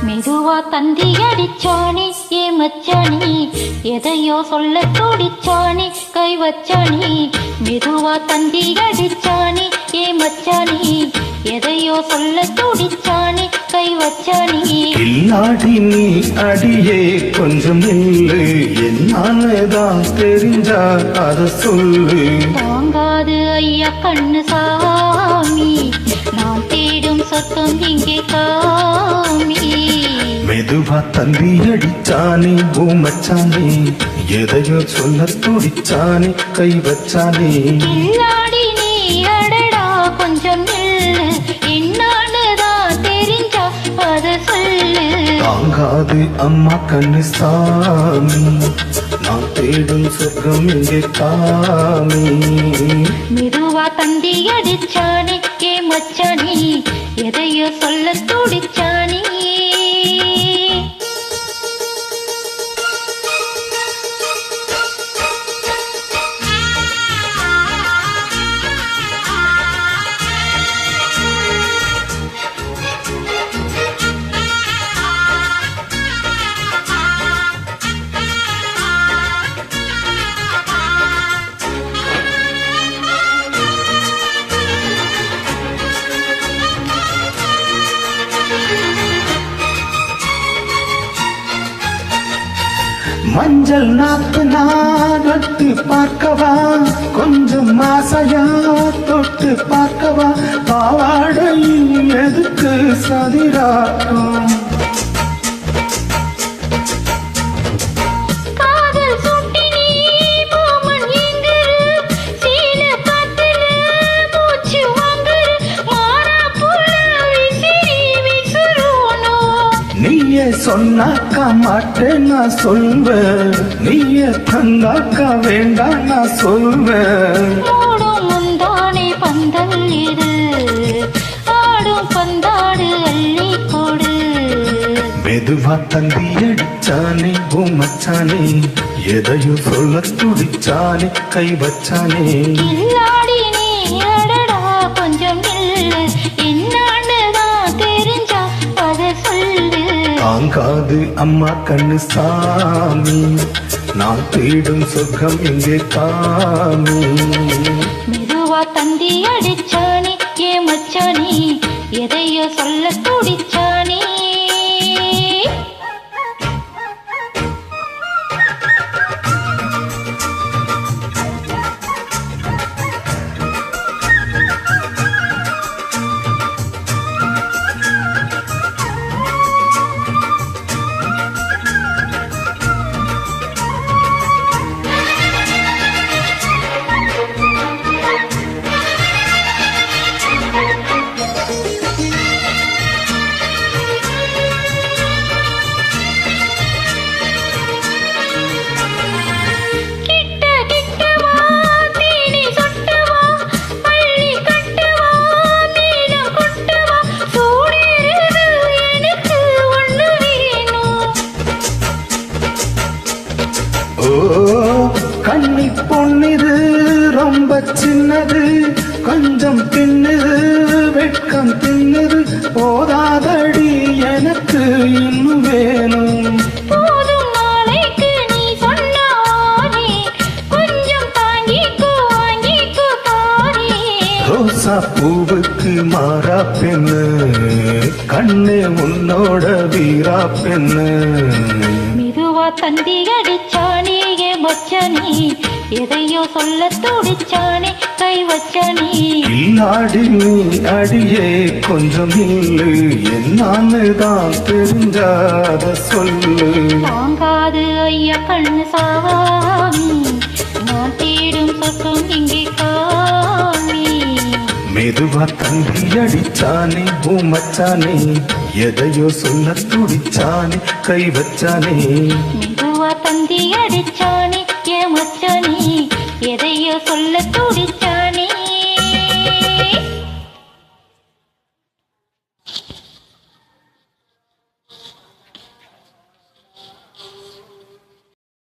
மெதுவா தந்தி அடிச்சானே ஏ மச்சானி, எதையோ சொல்ல துடிச்சானே கை வச்சானி. மெதுவா தந்தி அடிச்சானே ஏ மச்சானி, எதையோ சொல்ல துடிச்சானே கை வச்சானி. இல்லாடி நீ அடியே கொஞ்சம் இல்லை, என்னாலதான் தெரிஞ்சா அத சொல்லு. தாங்காது ஐயா கண்ணு சாமி, நான் தேடும் சொத்தம் இங்கே காமி. மெதுவா தந்தி அடிச்சானே ஓ மச்சானே, எதையோ சொல்ல துடிச்சானே கை வச்சானே. இல்லாடி நீ அடடா கொஞ்சம் நில்லு, என்னாலதான் தெரிஞ்சா அத சொல்லு. தாங்காது அம்மா கண்ணு சாமி, நான் தேடும் சொர்க்கம் இங்கே காமி. மெதுவா தந்தி அடிச்சானே ஏ மச்சானி, எதையோ சொல்ல துடிச்சானே. மஞ்சள் நாத்து நான் தொட்டு பார்க்கவா, கொஞ்சம் ஆசையா தொட்டு பார்க்கவா. பாவாடையில் எதுக்கு சதிராட்டம், நீயே சொன்னாக்கா மாட்டேன் நான் சொல்வேன், நீயே தந்தாக்கா வேண்டாம் நான் சொல்வேன். ஆடும் முந்தானே பந்தல் இது, ஆடும் பந்தாடு அள்ளி கொடு. மெதுவா தந்தி அடிச்சானே ஓ மச்சானே, எதையோ சொல்ல துடிச்சானே கை வச்சானே. இல்லாடி நீ அடடா கொஞ்சம் நில்லு, என்னான்னுதான் தெரிஞ்சா அத சொல்லு. தாங்காது அம்மா கண்ணு சாமி, நான் தேடும் சொர்க்கம் இங்கே காமி. மெதுவா தந்தி அடிச்சானே ஏ மச்சானி, எதையோ சொல்ல துடிச்சானே. கண்ணி பொண்ணிது ரொம்ப சின்னது, கொஞ்சம் தின்னுது வெட்கம் தின்னுது. போதாதடி எனக்கு இன்னும் வேணும். போதும் நாளைக்கு நீ சொன்னானே, கொஞ்சம் தாங்கிக்கோ வாங்கிக்கோ தானே. ரோசா பூவுக்கு மாறா பெண்ணு, கண்ணே உன்னோட வீரா பெண்ணு. மெதுவா தந்தி அடிச்சானே ஏ மச்சானி, எதையோ சொல்ல துடிச்சானே கை வச்சானே. இல்லாடி நீ அடியே கொஞ்சம் இல்லை, என்னான்னுதான் தெரிஞ்சாத சொல்லு. தாங்காது ஐயா கண்ணு சாமி, நான் தேடும் சொர்க்கம் இங்கே காமி. மெதுவா தந்தி அடிச்சானே ஓ மச்சானே, எதையோ சொல்ல துடிச்சானே கை வச்சானே. மெதுவா தந்தி அடிச்சானே ஏ மச்சானி, எதையோ சொல்ல துடிச்சானே.